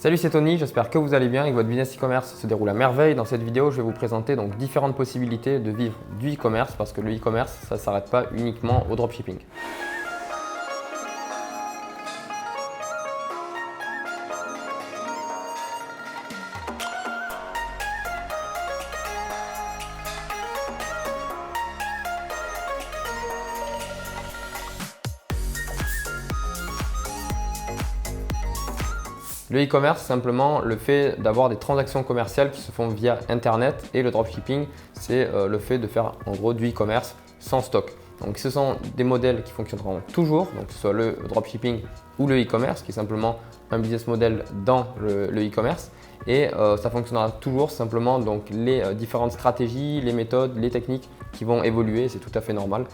Salut, c'est Tony, j'espère que vous allez bien et que votre business e-commerce se déroule à merveille. Dans cette vidéo, je vais vous présenter donc différentes possibilités de vivre du e-commerce parce que le e-commerce, ça ne s'arrête pas uniquement au dropshipping. Le e-commerce, c'est simplement le fait d'avoir des transactions commerciales qui se font via Internet, et le dropshipping, c'est le fait de faire en gros du e-commerce sans stock. Donc ce sont des modèles qui fonctionneront toujours, donc que ce soit le dropshipping ou le e-commerce, qui est simplement un business model dans le e-commerce. Et ça fonctionnera toujours, simplement donc les différentes stratégies, les méthodes, les techniques qui vont évoluer, c'est tout à fait normal.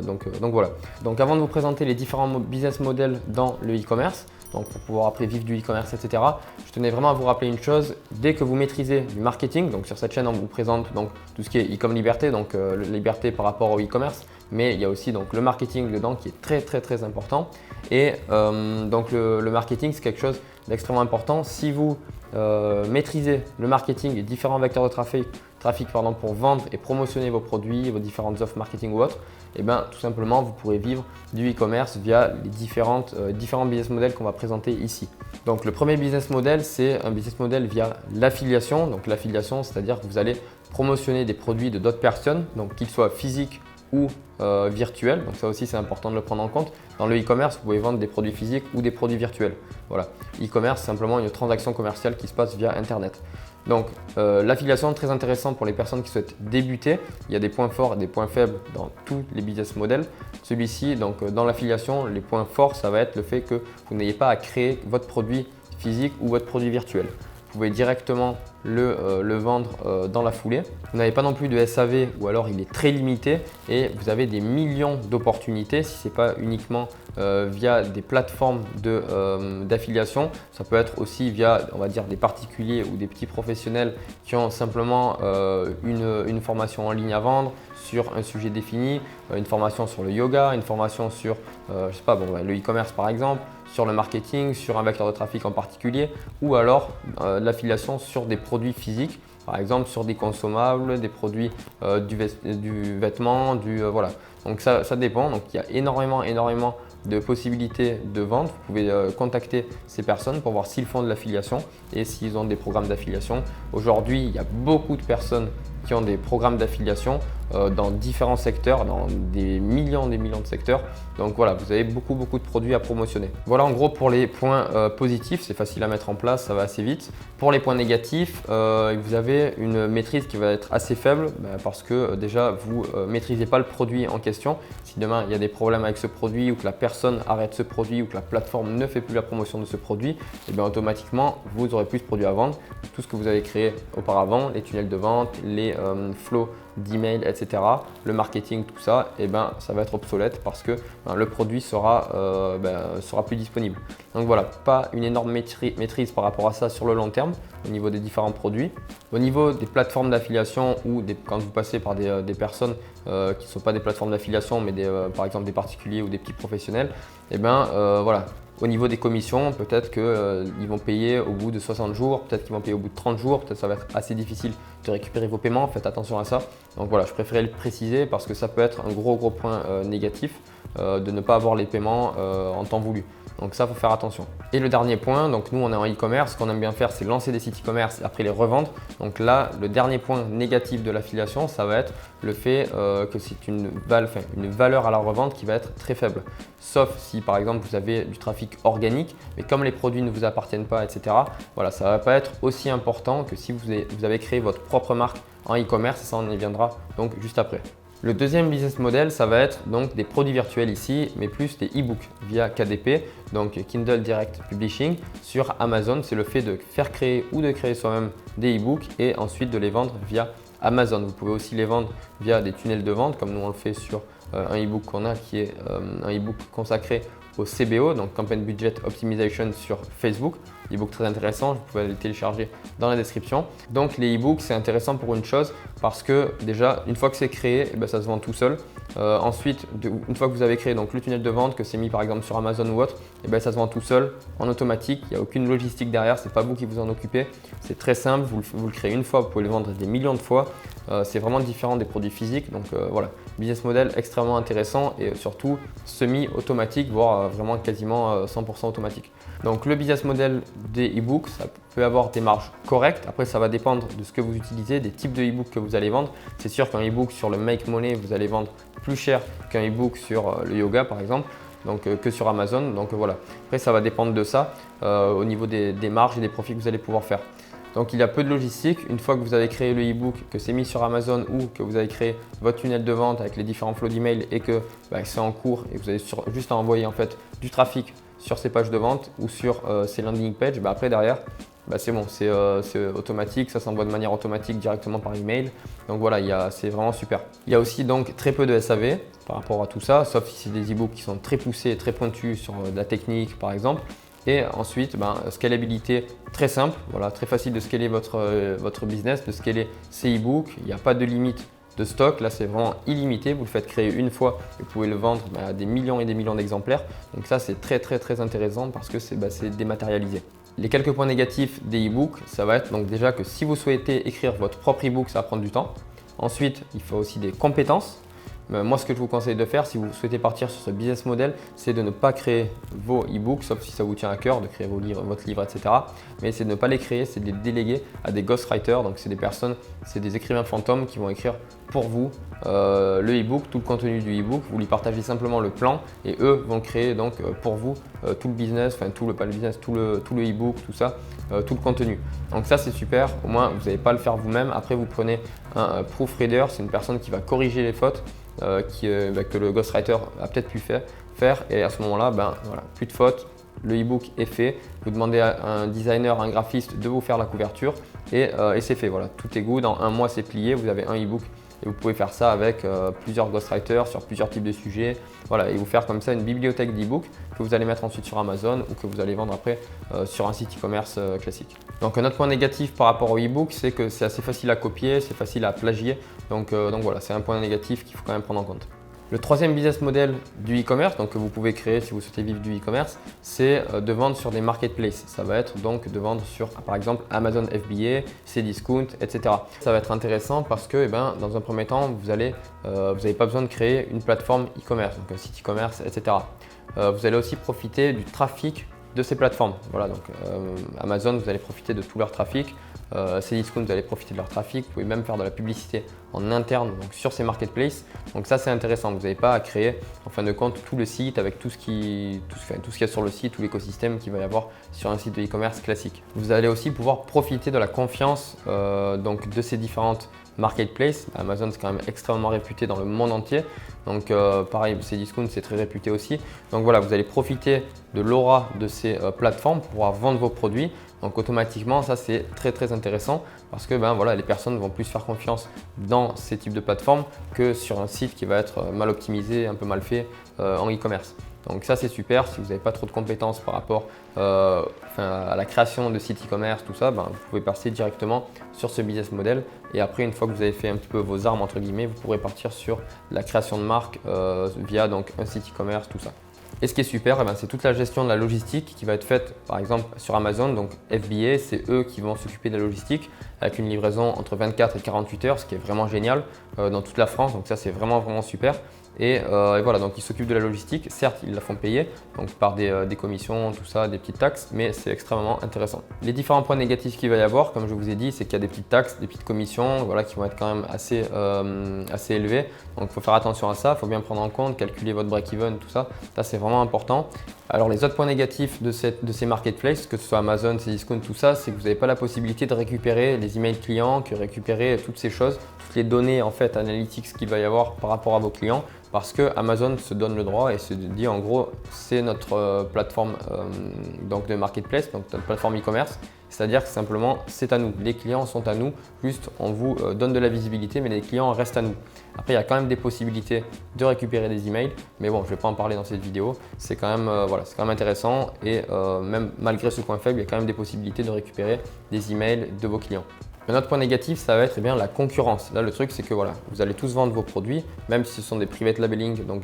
Donc voilà. Donc avant de vous présenter les différents business models dans le e-commerce, donc pour pouvoir après vivre du e-commerce, etc., je tenais vraiment à vous rappeler une chose. Dès que vous maîtrisez du marketing, donc sur cette chaîne on vous présente donc tout ce qui est e-com liberté, donc liberté par rapport au e-commerce, mais il y a aussi donc le marketing dedans qui est très important. Et donc le marketing, c'est quelque chose d'extrêmement important. Si vous maîtrisez le marketing et différents vecteurs de trafic pour vendre et promotionner vos produits, vos différentes offres marketing ou autres, et bien tout simplement vous pourrez vivre du e-commerce via les différents business models qu'on va présenter ici. Donc le premier business model, c'est un business model via l'affiliation. Donc l'affiliation, c'est-à-dire que vous allez promotionner des produits de d'autres personnes, donc qu'ils soient physiques ou virtuels. Donc ça aussi, c'est important de le prendre en compte. Dans le e-commerce, vous pouvez vendre des produits physiques ou des produits virtuels. Voilà, e-commerce, c'est simplement une transaction commerciale qui se passe via Internet. Donc l'affiliation, très intéressant pour les personnes qui souhaitent débuter. Il y a des points forts et des points faibles dans tous les business models. Celui-ci, donc dans l'affiliation, les points forts, ça va être le fait que vous n'ayez pas à créer votre produit physique ou votre produit virtuel. Vous pouvez directement le vendre dans la foulée. Vous n'avez pas non plus de SAV, ou alors il est très limité, et vous avez des millions d'opportunités si ce n'est pas uniquement via des plateformes d'affiliation. Ça peut être aussi via, on va dire, des particuliers ou des petits professionnels qui ont simplement une formation en ligne à vendre sur un sujet défini, une formation sur le yoga, une formation sur je sais pas, le e-commerce par exemple, sur le marketing, sur un vecteur de trafic en particulier, ou alors l'affiliation sur des produits physiques, par exemple sur des consommables, des produits du vêtement, voilà. Donc ça dépend. Donc il y a énormément de possibilités de vente. Vous pouvez contacter ces personnes pour voir s'ils font de l'affiliation et s'ils ont des programmes d'affiliation. Aujourd'hui, il y a beaucoup de personnes qui ont des programmes d'affiliation dans différents secteurs, dans des millions de secteurs. Donc voilà, vous avez beaucoup de produits à promotionner. Voilà en gros pour les points positifs, c'est facile à mettre en place, ça va assez vite. Pour les points négatifs, vous avez une maîtrise qui va être assez faible parce que déjà vous ne maîtrisez pas le produit en question. Si demain il y a des problèmes avec ce produit, ou que la personne arrête ce produit, ou que la plateforme ne fait plus la promotion de ce produit, et bien automatiquement vous n'aurez plus ce produit à vendre. Tout ce que vous avez créé auparavant, les tunnels de vente, les flows d'email, etc., le marketing, tout ça, et ben ça va être obsolète parce que le produit sera plus disponible. Donc voilà, pas une énorme maîtrise par rapport à ça sur le long terme au niveau des différents produits. Au niveau des plateformes d'affiliation, ou quand vous passez par des personnes qui ne sont pas des plateformes d'affiliation mais par exemple des particuliers ou des petits professionnels, et ben voilà. Au niveau des commissions, peut-être qu'ils vont payer au bout de 60 jours, peut-être qu'ils vont payer au bout de 30 jours, peut-être ça va être assez difficile de récupérer vos paiements, faites attention à ça. Donc voilà, je préférais le préciser parce que ça peut être un gros point négatif de ne pas avoir les paiements en temps voulu. Donc ça, il faut faire attention. Et le dernier point, donc nous on est en e-commerce, ce qu'on aime bien faire, c'est lancer des sites e-commerce et après les revendre. Donc là, le dernier point négatif de l'affiliation, ça va être le fait que c'est une valeur à la revente qui va être très faible. Sauf si par exemple vous avez du trafic organique, mais comme les produits ne vous appartiennent pas, etc., voilà, ça ne va pas être aussi important que si vous avez créé votre propre marque en e-commerce, et ça on y viendra donc juste après. Le deuxième business model, ça va être donc des produits virtuels ici, mais plus des e-books via KDP, donc Kindle Direct Publishing sur Amazon. C'est le fait de faire créer ou de créer soi-même des e-books et ensuite de les vendre via Amazon. Vous pouvez aussi les vendre via des tunnels de vente comme nous on le fait sur un e-book qu'on a qui est un e-book consacré au CBO, donc Campaign Budget Optimization sur Facebook. E-book très intéressant, vous pouvez le télécharger dans la description. Donc les e-books, c'est intéressant pour une chose, parce que déjà, une fois que c'est créé, ça se vend tout seul. Ensuite, une fois que vous avez créé donc, le tunnel de vente, que c'est mis par exemple sur Amazon ou autre, et bien, ça se vend tout seul, en automatique. Il n'y a aucune logistique derrière, ce n'est pas vous qui vous en occupez. C'est très simple, vous le créez une fois, vous pouvez le vendre des millions de fois. C'est vraiment différent des produits physiques. Donc voilà, business model extrêmement intéressant et surtout semi-automatique, voire vraiment quasiment 100% automatique. Donc le business model des e-books, ça peut avoir des marges correctes. Après, ça va dépendre de ce que vous utilisez, des types de e-books que vous allez vendre. C'est sûr qu'un e-book sur le Make Money, vous allez vendre plus cher qu'un e-book sur le yoga par exemple, donc que sur Amazon. Donc voilà, après ça va dépendre de ça au niveau des marges et des profits que vous allez pouvoir faire. Donc il y a peu de logistique. Une fois que vous avez créé le e-book, que c'est mis sur Amazon ou que vous avez créé votre tunnel de vente avec les différents flots d'email et que c'est en cours et que vous avez juste à envoyer en fait du trafic sur ces pages de vente ou sur ces landing pages, après derrière, c'est bon, c'est automatique, ça s'envoie de manière automatique directement par email. Donc voilà, c'est vraiment super. Il y a aussi donc très peu de SAV par rapport à tout ça, sauf si c'est des e-books qui sont très poussés, très pointus sur de la technique par exemple. Et ensuite, scalabilité très simple, voilà, très facile de scaler votre business, de scaler ces e-books. Il n'y a pas de limite de stock. Là, c'est vraiment illimité. Vous le faites créer une fois et vous pouvez le vendre à des millions et des millions d'exemplaires. Donc ça, c'est très intéressant parce que c'est dématérialisé. Les quelques points négatifs des e-books, ça va être donc déjà que si vous souhaitez écrire votre propre e-book, ça va prendre du temps. Ensuite, il faut aussi des compétences. Moi, ce que je vous conseille de faire, si vous souhaitez partir sur ce business model, c'est de ne pas créer vos e-books, sauf si ça vous tient à cœur de créer votre livre, etc. Mais c'est de ne pas les créer, c'est de les déléguer à des ghostwriters. Donc, c'est des personnes, c'est des écrivains fantômes qui vont écrire pour vous le e-book, tout le contenu du e-book. Vous lui partagez simplement le plan et eux vont créer donc pour vous tout le business, enfin tout le e-book, tout ça, tout le contenu. Donc ça, c'est super. Au moins, vous n'allez pas le faire vous-même. Après, vous prenez un proofreader, c'est une personne qui va corriger les fautes. Que le ghostwriter a peut-être pu faire et à ce moment-là, voilà, plus de fautes, le e-book est fait, vous demandez à un designer, un graphiste de vous faire la couverture et c'est fait, voilà, tout est good, dans un mois c'est plié, vous avez un e-book et vous pouvez faire ça avec plusieurs ghostwriters sur plusieurs types de sujets, voilà, et vous faire comme ça une bibliothèque d'e-book que vous allez mettre ensuite sur Amazon ou que vous allez vendre après sur un site e-commerce classique. Donc un autre point négatif par rapport au e-book, c'est que c'est assez facile à copier, c'est facile à plagier, donc voilà, c'est un point négatif qu'il faut quand même prendre en compte. Le troisième business model du e-commerce, donc que vous pouvez créer si vous souhaitez vivre du e-commerce, c'est de vendre sur des marketplaces. Ça va être donc de vendre sur par exemple Amazon FBA, Cdiscount, etc. Ça va être intéressant parce que dans un premier temps, vous n'avez pas besoin de créer une plateforme e-commerce, donc un site e-commerce, etc. Vous allez aussi profiter du trafic de ces plateformes. Voilà, donc Amazon, vous allez profiter de tout leur trafic. Cdiscount, vous allez profiter de leur trafic. Vous pouvez même faire de la publicité en interne donc sur ces marketplaces. Donc ça, c'est intéressant. Vous n'avez pas à créer en fin de compte tout le site avec tout ce qu'il y a sur le site, tout l'écosystème qu'il va y avoir sur un site de e-commerce classique. Vous allez aussi pouvoir profiter de la confiance donc de ces différentes marketplaces. Amazon, c'est quand même extrêmement réputé dans le monde entier. Donc pareil, Cdiscount, c'est très réputé aussi. Donc voilà, vous allez profiter de l'aura de ces plateformes pour pouvoir vendre vos produits. Donc automatiquement, ça c'est très intéressant parce que voilà, les personnes vont plus faire confiance dans ces types de plateformes que sur un site qui va être mal optimisé, un peu mal fait en e-commerce. Donc ça c'est super, si vous n'avez pas trop de compétences par rapport à la création de sites e-commerce, tout ça, vous pouvez passer directement sur ce business model et après une fois que vous avez fait un petit peu vos armes entre guillemets, vous pourrez partir sur la création de marque via donc un site e-commerce, tout ça. Et ce qui est super, c'est toute la gestion de la logistique qui va être faite par exemple sur Amazon. Donc FBA, c'est eux qui vont s'occuper de la logistique avec une livraison entre 24 et 48 heures, ce qui est vraiment génial dans toute la France. Donc ça, c'est vraiment super. Et voilà, donc ils s'occupent de la logistique. Certes, ils la font payer donc par des commissions, tout ça, des petites taxes, mais c'est extrêmement intéressant. Les différents points négatifs qu'il va y avoir, comme je vous ai dit, c'est qu'il y a des petites taxes, des petites commissions, voilà, qui vont être quand même assez élevées. Donc il faut faire attention à ça, il faut bien prendre en compte, calculer votre break-even, tout ça. Ça, c'est vraiment important. Alors les autres points négatifs de ces marketplaces, que ce soit Amazon, Cdiscount, tout ça, c'est que vous n'avez pas la possibilité de récupérer les emails clients, que récupérer toutes ces choses, toutes les données en fait analytics qu'il va y avoir par rapport à vos clients. Parce que Amazon se donne le droit et se dit en gros c'est notre plateforme donc de marketplace, donc notre plateforme e-commerce. C'est-à-dire que simplement c'est à nous, les clients sont à nous, juste on vous donne de la visibilité mais les clients restent à nous. Après il y a quand même des possibilités de récupérer des emails, mais bon je ne vais pas en parler dans cette vidéo, c'est quand même, c'est quand même intéressant et même malgré ce point faible, il y a quand même des possibilités de récupérer des emails de vos clients. Un autre point négatif, ça va être la concurrence. Là, le truc, c'est que voilà, vous allez tous vendre vos produits, même si ce sont des private labeling, donc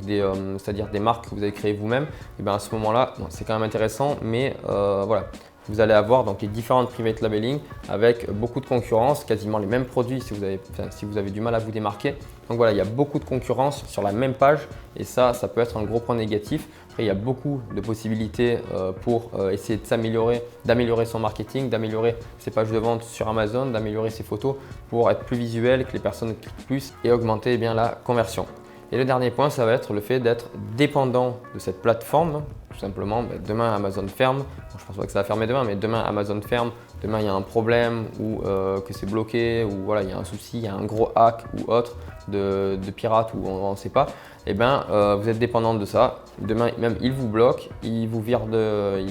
c'est-à-dire des marques que vous avez créées vous-même. Et bien à ce moment-là, c'est quand même intéressant, mais voilà, vous allez avoir donc les différentes private labeling avec beaucoup de concurrence, quasiment les mêmes produits si vous avez du mal à vous démarquer. Donc voilà, il y a beaucoup de concurrence sur la même page et ça peut être un gros point négatif. Après, il y a beaucoup de possibilités pour essayer de s'améliorer, d'améliorer son marketing, d'améliorer ses pages de vente sur Amazon, d'améliorer ses photos pour être plus visuel, que les personnes cliquent plus et augmenter la conversion. Et le dernier point, ça va être le fait d'être dépendant de cette plateforme. Tout simplement, demain Amazon ferme. Bon, je ne pense pas que ça va fermer demain, mais demain Amazon ferme. Demain, il y a un problème ou que c'est bloqué ou voilà, il y a un souci, il y a un gros hack ou autre de pirate ou on ne sait pas. Et bien, vous êtes dépendant de ça. Demain, même, il vous bloque, il vous vire de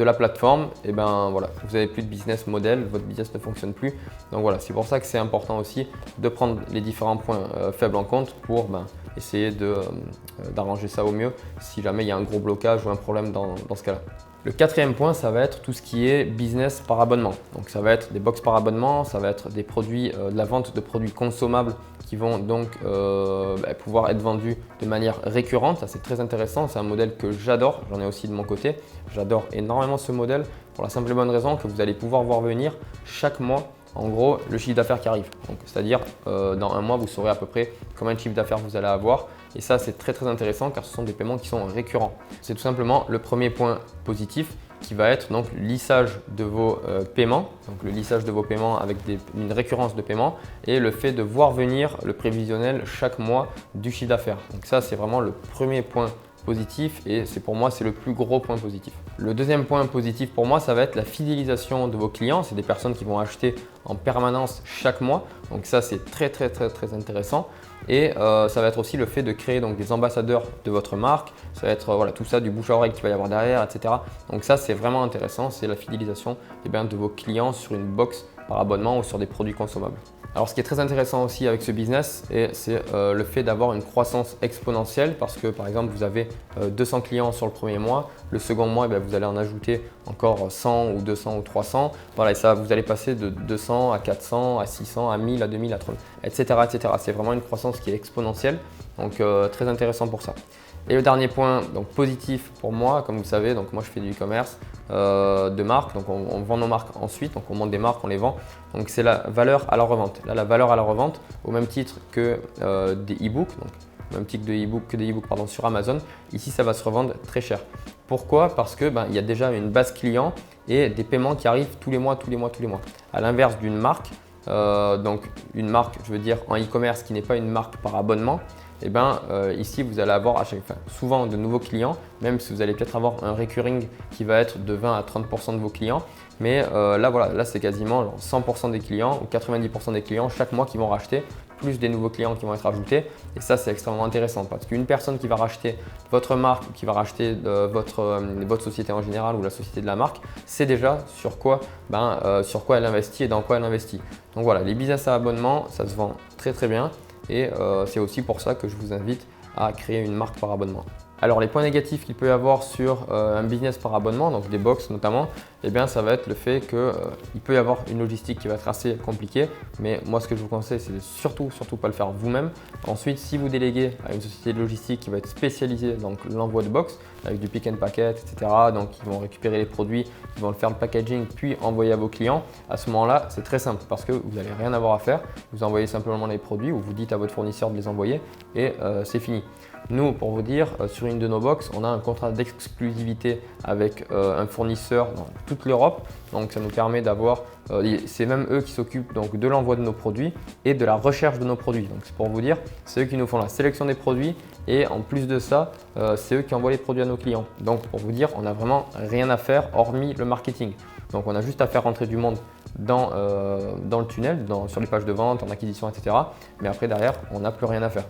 la plateforme. Et bien, voilà, vous n'avez plus de business model, votre business ne fonctionne plus. Donc voilà, c'est pour ça que c'est important aussi de prendre les différents points faibles en compte pour essayer d'arranger ça au mieux si jamais il y a un gros blocage ou un problème dans ce cas-là. Le quatrième point, ça va être tout ce qui est business par abonnement. Donc ça va être des box par abonnement, ça va être des produits, de la vente de produits consommables qui vont donc pouvoir être vendus de manière récurrente. Ça, c'est très intéressant, c'est un modèle que j'adore, j'en ai aussi de mon côté. J'adore énormément ce modèle pour la simple et bonne raison que vous allez pouvoir voir venir chaque mois en gros le chiffre d'affaires qui arrive. C'est-à-dire dans un mois, vous saurez à peu près combien de chiffre d'affaires vous allez avoir. Et ça, c'est très intéressant car ce sont des paiements qui sont récurrents. C'est tout simplement le premier point positif qui va être donc le lissage de vos paiements, donc le lissage de vos paiements avec une récurrence de paiement et le fait de voir venir le prévisionnel chaque mois du chiffre d'affaires. Donc ça, c'est vraiment le premier point positif et pour moi, c'est le plus gros point positif. Le deuxième point positif pour moi, ça va être la fidélisation de vos clients. C'est des personnes qui vont acheter en permanence chaque mois. Donc ça, c'est très intéressant. Et ça va être aussi le fait de créer donc, des ambassadeurs de votre marque. Ça va être voilà, tout ça, du bouche à oreille qu'il va y avoir derrière, etc. Donc ça, c'est vraiment intéressant. C'est la fidélisation de vos clients sur une box par abonnement ou sur des produits consommables. Alors ce qui est très intéressant aussi avec ce business, c'est le fait d'avoir une croissance exponentielle parce que par exemple vous avez 200 clients sur le premier mois, le second mois vous allez en ajouter encore 100 ou 200 ou 300. Voilà, et ça vous allez passer de 200 à 400 à 600 à 1000 à 2000 à 3000, etc. C'est vraiment une croissance qui est exponentielle, donc très intéressant pour ça. Et le dernier point donc positif pour moi, comme vous savez, donc moi je fais du e-commerce de marque, donc on vend nos marques ensuite, donc on monte des marques, on les vend. Donc c'est la valeur à la revente. Là, la valeur à la revente, au même titre que des e-books, donc au même titre que des e-books sur Amazon, ici ça va se revendre très cher. Pourquoi? Parce que il y a déjà une base client et des paiements qui arrivent tous les mois. À l'inverse d'une marque, donc une marque, je veux dire en e-commerce qui n'est pas une marque par abonnement. Ici, vous allez avoir souvent de nouveaux clients, même si vous allez peut-être avoir un recurring qui va être de 20 à 30% de vos clients. Mais là c'est quasiment 100% des clients ou 90% des clients chaque mois qui vont racheter, plus des nouveaux clients qui vont être ajoutés. Et ça, c'est extrêmement intéressant parce qu'une personne qui va racheter votre marque ou qui va racheter votre société en général ou la société de la marque, c'est déjà sur quoi elle investit et dans quoi elle investit. Donc voilà, les business à abonnement, ça se vend très bien. Et c'est aussi pour ça que je vous invite à créer une marque par abonnement. Alors les points négatifs qu'il peut y avoir sur un business par abonnement, donc des box notamment, ça va être le fait qu'il peut y avoir une logistique qui va être assez compliquée. Mais moi ce que je vous conseille, c'est de surtout pas le faire vous-même. Ensuite, si vous déléguez à une société de logistique qui va être spécialisée dans l'envoi de box avec du pick and packet, etc. Donc ils vont récupérer les produits, ils vont faire le packaging puis envoyer à vos clients. À ce moment-là, c'est très simple parce que vous n'allez rien avoir à faire. Vous envoyez simplement les produits ou vous dites à votre fournisseur de les envoyer et c'est fini. Nous, pour vous dire, sur une de nos box, on a un contrat d'exclusivité avec un fournisseur dans toute l'Europe. Donc ça nous permet d'avoir, c'est même eux qui s'occupent donc de l'envoi de nos produits et de la recherche de nos produits. Donc c'est pour vous dire, c'est eux qui nous font la sélection des produits et en plus de ça, c'est eux qui envoient les produits à nos clients. Donc pour vous dire, on n'a vraiment rien à faire hormis le marketing. Donc on a juste à faire rentrer du monde dans le tunnel, sur les pages de vente, en acquisition, etc. Mais après derrière, on n'a plus rien à faire.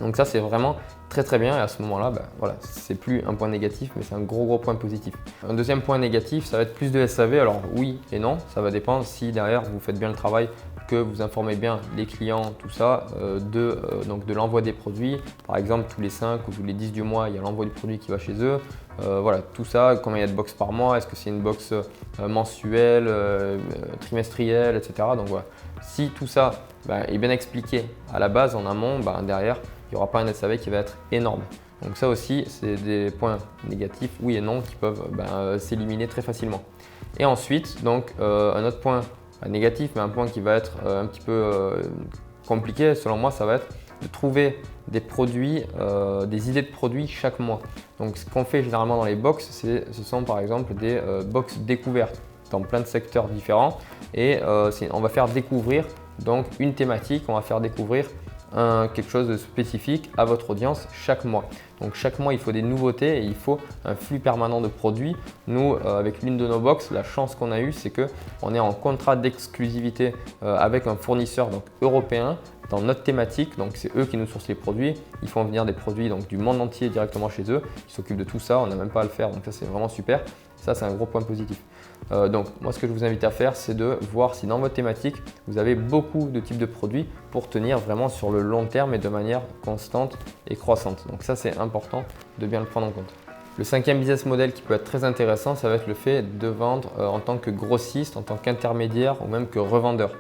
Donc ça, c'est vraiment très bien et à ce moment-là, voilà, c'est plus un point négatif mais c'est un gros point positif. Un deuxième point négatif, ça va être plus de SAV. Alors oui et non, ça va dépendre si derrière vous faites bien le travail que vous informez bien les clients, tout ça, donc de l'envoi des produits. Par exemple, tous les 5 ou tous les 10 du mois, il y a l'envoi du produit qui va chez eux. Voilà, tout ça, combien il y a de box par mois, est-ce que c'est une box mensuelle, trimestrielle, etc. Donc voilà, si tout ça est bien expliqué à la base, en amont, derrière, il n'y aura pas un SAV qui va être énorme. Donc ça aussi, c'est des points négatifs, oui et non, qui peuvent s'éliminer très facilement. Et ensuite, donc, un autre point négatif, mais un point qui va être un petit peu compliqué, selon moi, ça va être de trouver des produits, des idées de produits chaque mois. Donc ce qu'on fait généralement dans les box, ce sont par exemple des box découvertes dans plein de secteurs différents et on va faire découvrir donc une thématique, on va faire découvrir quelque chose de spécifique à votre audience chaque mois. Donc chaque mois, il faut des nouveautés et il faut un flux permanent de produits. Nous, avec l'une de nos box, la chance qu'on a eue, c'est qu'on est en contrat d'exclusivité avec un fournisseur donc, européen dans notre thématique. Donc c'est eux qui nous sourcent les produits. Ils font venir des produits donc, du monde entier directement chez eux. Ils s'occupent de tout ça, on n'a même pas à le faire. Donc ça, c'est vraiment super. Ça, c'est un gros point positif. Donc moi, ce que je vous invite à faire, c'est de voir si dans votre thématique, vous avez beaucoup de types de produits pour tenir vraiment sur le long terme et de manière constante et croissante. Donc ça, c'est important de bien le prendre en compte. Le 5e business model qui peut être très intéressant, ça va être le fait de vendre en tant que grossiste, en tant qu'intermédiaire ou même que revendeur.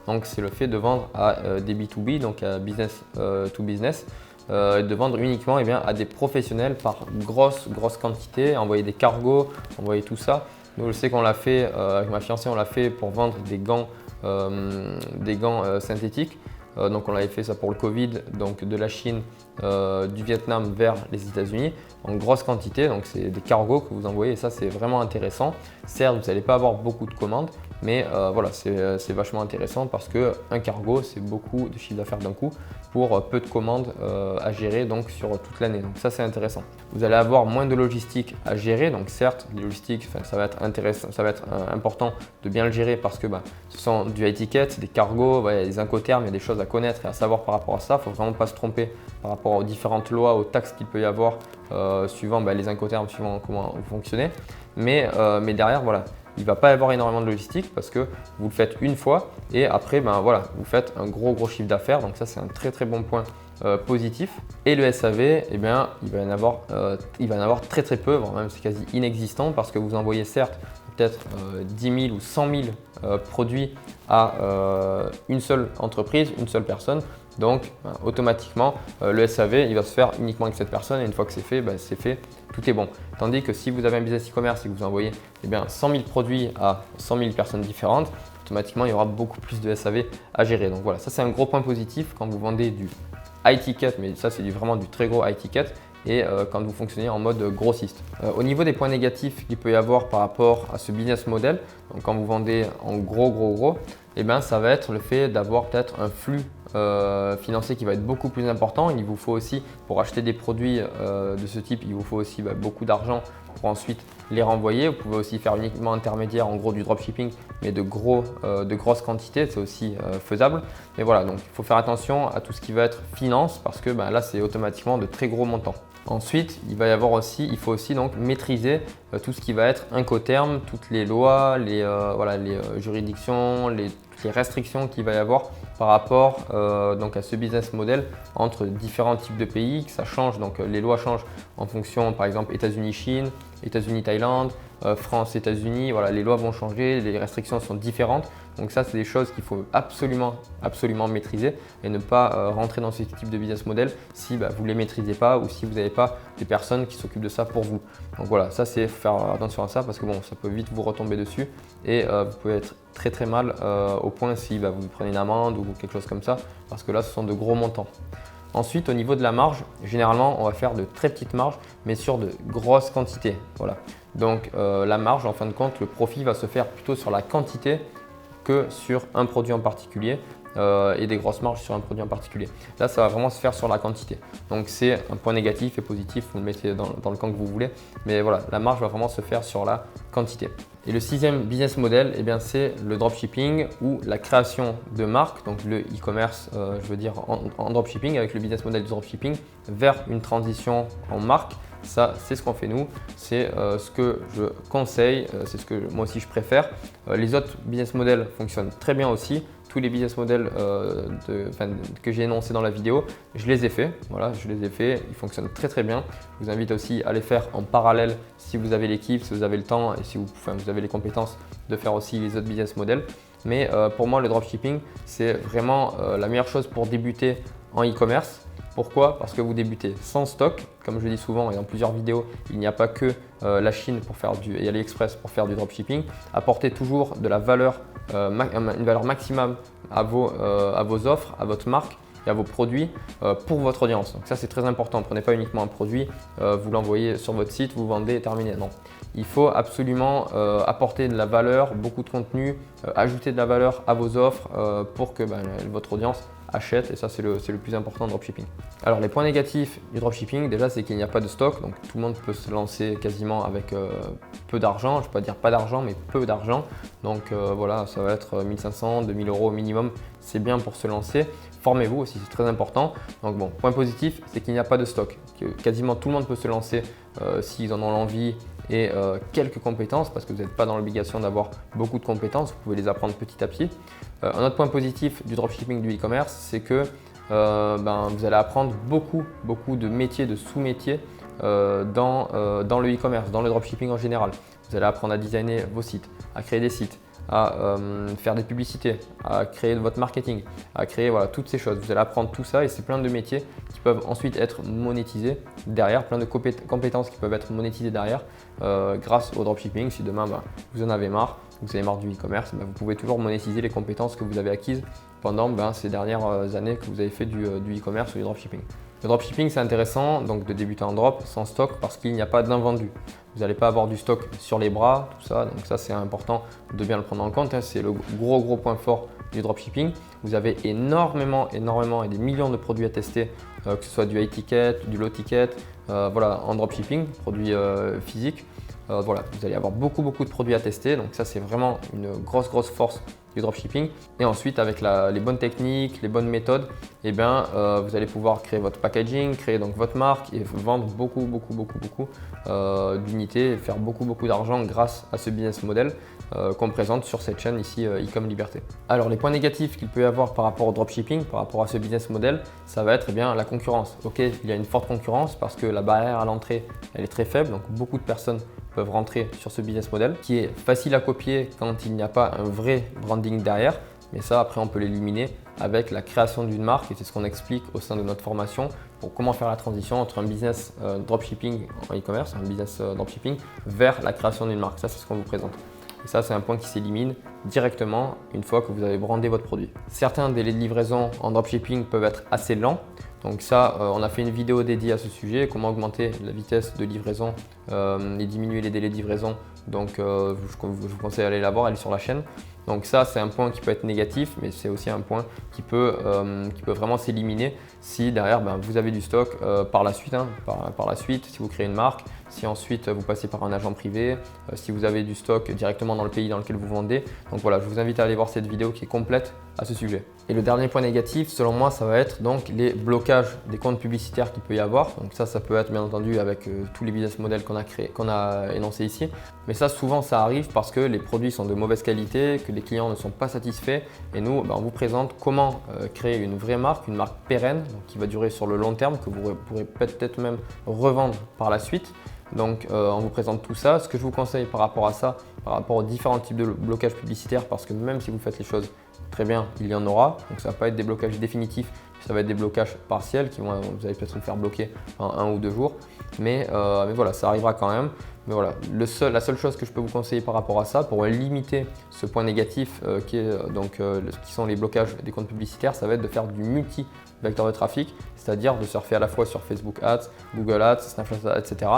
Donc c'est le fait de vendre à des B2B, donc à business to business. De vendre uniquement à des professionnels par grosse quantité, envoyer des cargos, envoyer tout ça. Nous, je sais qu'on l'a fait avec ma fiancée, on l'a fait pour vendre des gants synthétiques. Donc on avait fait ça pour le Covid, donc de la Chine, du Vietnam vers les États-Unis en grosse quantité. Donc c'est des cargos que vous envoyez et ça c'est vraiment intéressant. Certes, vous n'allez pas avoir beaucoup de commandes, mais voilà, c'est vachement intéressant parce qu'un cargo, c'est beaucoup de chiffre d'affaires d'un coup pour peu de commandes à gérer donc sur toute l'année. Donc ça, c'est intéressant. Vous allez avoir moins de logistique à gérer. Donc certes, les logistiques, ça va être intéressant, ça va être important de bien le gérer parce que ce sont du high ticket, des cargos, il y a des incoterms, il y a des choses à connaître et à savoir par rapport à ça. Il ne faut vraiment pas se tromper par rapport aux différentes lois, aux taxes qu'il peut y avoir suivant les incoterms, suivant comment vous fonctionnez. Mais derrière, voilà. Il ne va pas y avoir énormément de logistique parce que vous le faites une fois et après, voilà, vous faites un gros chiffre d'affaires. Donc ça, c'est un très bon point positif. Et le SAV, il va y en avoir très peu, voire même c'est quasi inexistant parce que vous envoyez certes peut-être 10 000 ou 100 000 produits à une seule entreprise, une seule personne. Donc automatiquement, le SAV, il va se faire uniquement avec cette personne et une fois que c'est fait, tout est bon. Tandis que si vous avez un business e-commerce et que vous envoyez 100 000 produits à 100 000 personnes différentes, automatiquement, il y aura beaucoup plus de SAV à gérer. Donc voilà, ça c'est un gros point positif quand vous vendez du high ticket, mais ça c'est vraiment du très gros high ticket et quand vous fonctionnez en mode grossiste. Au niveau des points négatifs qu'il peut y avoir par rapport à ce business model, donc quand vous vendez en gros, ça va être le fait d'avoir peut-être un flux financier qui va être beaucoup plus important. Il vous faut aussi, pour acheter des produits de ce type, il vous faut aussi beaucoup d'argent pour ensuite les renvoyer. Vous pouvez aussi faire uniquement intermédiaire, en gros du dropshipping, mais de grosses quantités, c'est aussi faisable. Mais voilà, donc il faut faire attention à tout ce qui va être finance parce que là, c'est automatiquement de très gros montants. Ensuite, il faut aussi donc maîtriser tout ce qui va être incoterm, toutes les lois, les juridictions, toutes les restrictions qu'il va y avoir par rapport donc à ce business model entre différents types de pays, que ça change. Donc les lois changent en fonction, par exemple, États-Unis-Chine, États-Unis-Thaïlande, France-États-Unis. Voilà, les lois vont changer, les restrictions sont différentes. Donc ça, c'est des choses qu'il faut absolument maîtriser et ne pas rentrer dans ce type de business model si vous ne les maîtrisez pas ou si vous n'avez pas des personnes qui s'occupent de ça pour vous. Donc voilà, ça c'est faire attention à ça parce que ça peut vite vous retomber dessus et vous pouvez être très mal au point si vous prenez une amende ou quelque chose comme ça parce que là, ce sont de gros montants. Ensuite, au niveau de la marge, généralement, on va faire de très petites marges, mais sur de grosses quantités. Voilà. Donc, la marge, en fin de compte, le profit va se faire plutôt sur la quantité que sur un produit en particulier et des grosses marges sur un produit en particulier. Là, ça va vraiment se faire sur la quantité. Donc, c'est un point négatif et positif, vous le mettez dans le camp que vous voulez. Mais voilà, la marge va vraiment se faire sur la quantité. Et le 6e business model, c'est le dropshipping ou la création de marques, donc le e-commerce, en dropshipping avec le business model du dropshipping vers une transition en marque Ça, c'est ce qu'on fait nous, c'est ce que je conseille, c'est ce que moi aussi je préfère. Les autres business models fonctionnent très bien aussi. Tous les business models que j'ai énoncés dans la vidéo, je les ai faits. Voilà, je les ai faits, ils fonctionnent très très bien. Je vous invite aussi à les faire en parallèle si vous avez l'équipe, si vous avez le temps et si vous avez les compétences de faire aussi les autres business models. Mais pour moi, le dropshipping, c'est vraiment la meilleure chose pour débuter en e-commerce. Pourquoi? Parce que vous débutez sans stock. Comme je dis souvent et dans plusieurs vidéos, il n'y a pas que la Chine pour faire et AliExpress pour faire du dropshipping. Apportez toujours de la valeur, une valeur maximum à vos offres, à votre marque et à vos produits pour votre audience. Donc ça, c'est très important. Prenez pas uniquement un produit, vous l'envoyez sur votre site, vous vendez et terminé. Non. Il faut absolument apporter de la valeur, beaucoup de contenu, ajouter de la valeur à vos offres pour que votre audience achète, et ça c'est le plus important en dropshipping. Alors les points négatifs du dropshipping, déjà c'est qu'il n'y a pas de stock, donc tout le monde peut se lancer quasiment avec peu d'argent, je ne vais pas dire pas d'argent mais peu d'argent, donc voilà, ça va être 1500, 2000 euros au minimum, c'est bien pour se lancer. Formez-vous aussi, c'est très important. Donc bon, point positif, c'est qu'il n'y a pas de stock, que quasiment tout le monde peut se lancer s'ils en ont l'envie et quelques compétences, parce que vous n'êtes pas dans l'obligation d'avoir beaucoup de compétences, vous pouvez les apprendre petit à petit. Un autre point positif du dropshipping, du e-commerce, c'est que vous allez apprendre beaucoup de métiers, de sous-métiers dans le e-commerce, dans le dropshipping en général. Vous allez apprendre à designer vos sites, à créer des sites, à faire des publicités, à créer votre marketing, à créer toutes ces choses. Vous allez apprendre tout ça et c'est plein de métiers qui peuvent ensuite être monétisés derrière, plein de compétences qui peuvent être monétisées derrière grâce au dropshipping. Si demain vous en avez marre, vous avez marre du e-commerce, vous pouvez toujours monétiser les compétences que vous avez acquises pendant ces dernières années que vous avez fait du e-commerce ou du dropshipping. Le dropshipping, c'est intéressant donc de débuter en drop sans stock parce qu'il n'y a pas d'invendu. Vous n'allez pas avoir du stock sur les bras, tout ça. Donc ça, c'est important de bien le prendre en compte. C'est le gros point fort du dropshipping. Vous avez énormément et des millions de produits à tester, que ce soit du high ticket, du low ticket, en dropshipping, produits physiques. Vous allez avoir beaucoup de produits à tester. Donc ça, c'est vraiment une grosse force du dropshipping. Et ensuite, avec les bonnes techniques, les bonnes méthodes, vous allez pouvoir créer votre packaging, créer donc votre marque et vendre beaucoup d'unités et faire beaucoup d'argent grâce à ce business model qu'on présente sur cette chaîne ici, Ecom Liberté. Alors, les points négatifs qu'il peut y avoir par rapport au dropshipping, par rapport à ce business model, ça va être la concurrence. Ok, il y a une forte concurrence parce que la barrière à l'entrée, elle est très faible. Donc, beaucoup de personnes peuvent rentrer sur ce business model qui est facile à copier quand il n'y a pas un vrai branding derrière. Mais ça, après, on peut l'éliminer avec la création d'une marque et c'est ce qu'on explique au sein de notre formation pour comment faire la transition entre un business dropshipping en e-commerce, un business dropshipping vers la création d'une marque. Ça, c'est ce qu'on vous présente. Et ça, c'est un point qui s'élimine directement une fois que vous avez brandé votre produit. Certains délais de livraison en dropshipping peuvent être assez lents. Donc ça, on a fait une vidéo dédiée à ce sujet, comment augmenter la vitesse de livraison et diminuer les délais de livraison. Donc je vous conseille d'aller la voir, elle est sur la chaîne. Donc ça, c'est un point qui peut être négatif, mais c'est aussi un point qui peut vraiment s'éliminer si derrière vous avez du stock par la suite. Par la suite, si vous créez une marque, si ensuite vous passez par un agent privé, si vous avez du stock directement dans le pays dans lequel vous vendez. Donc voilà, je vous invite à aller voir cette vidéo qui est complète à ce sujet. Et le dernier point négatif, selon moi, ça va être donc les blocages des comptes publicitaires qu'il peut y avoir. Donc ça peut être bien entendu avec tous les business models qu'on a énoncés ici. Mais ça, souvent, ça arrive parce que les produits sont de mauvaise qualité, que les clients ne sont pas satisfaits. Et nous, on vous présente comment créer une vraie marque, une marque pérenne, donc qui va durer sur le long terme, que vous pourrez peut-être même revendre par la suite. Donc on vous présente tout ça. Ce que je vous conseille par rapport à ça, par rapport aux différents types de blocages publicitaires, parce que même si vous faites les choses très bien, il y en aura. Donc ça ne va pas être des blocages définitifs, ça va être des blocages partiels vous allez peut-être vous faire bloquer en 1 ou 2 jours. Mais voilà, ça arrivera quand même. Mais voilà, la seule chose que je peux vous conseiller par rapport à ça, pour limiter ce point négatif qui sont les blocages des comptes publicitaires, ça va être de faire du multi-vecteur de trafic, c'est-à-dire de surfer à la fois sur Facebook Ads, Google Ads, Snapchat Ads, etc.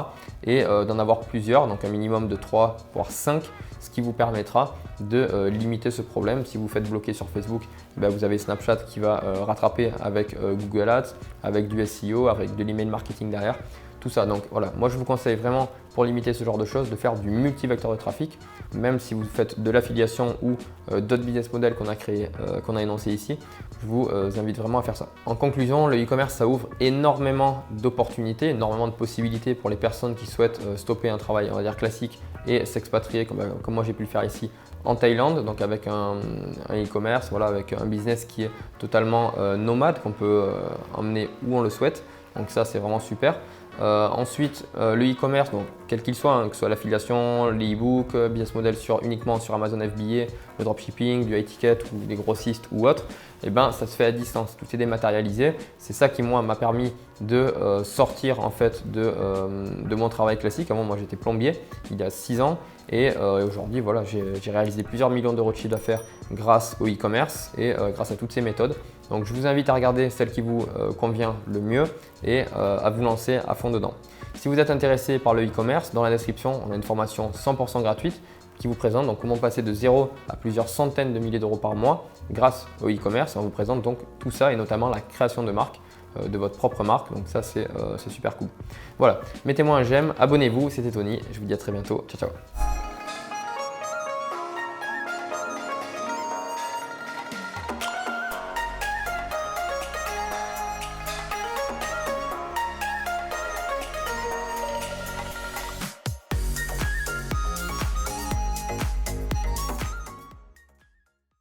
et d'en avoir plusieurs, donc un minimum de 3 voire 5, ce qui vous permettra de limiter ce problème. Si vous faites bloquer sur Facebook, vous avez Snapchat qui va rattraper avec Google Ads, avec du SEO, avec de l'email marketing derrière. tout ça. Donc voilà, moi je vous conseille vraiment pour limiter ce genre de choses de faire du multivecteur de trafic, même si vous faites de l'affiliation ou d'autres business models qu'on a créé, qu'on a énoncé ici, je vous invite vraiment à faire ça. En conclusion, le e-commerce ça ouvre énormément d'opportunités, énormément de possibilités pour les personnes qui souhaitent stopper un travail on va dire classique et s'expatrier comme moi j'ai pu le faire ici en Thaïlande, donc avec un e-commerce, voilà, avec un business qui est totalement nomade, qu'on peut emmener où on le souhaite. Donc ça c'est vraiment super. Ensuite le e-commerce, donc quel qu'il soit, que ce soit l'affiliation, l'e-book, business model uniquement sur Amazon FBA, le dropshipping, du high ticket ou des grossistes ou autres, et ben ça se fait à distance, tout est dématérialisé. C'est ça qui moi m'a permis de sortir en fait de mon travail classique. Avant moi j'étais plombier il y a 6 ans et aujourd'hui voilà, j'ai réalisé plusieurs millions d'euros de chiffre d'affaires grâce au e-commerce et grâce à toutes ces méthodes. Donc je vous invite à regarder celle qui vous convient le mieux et à vous lancer à fond dedans. Si vous êtes intéressé par le e-commerce, dans la description, on a une formation 100% gratuite qui vous présente donc comment passer de 0 à plusieurs centaines de milliers d'euros par mois grâce au e-commerce. On vous présente donc tout ça et notamment la création de marque, de votre propre marque. Donc ça c'est super cool. Voilà, mettez-moi un j'aime, abonnez-vous, c'était Tony. Je vous dis à très bientôt. Ciao ciao.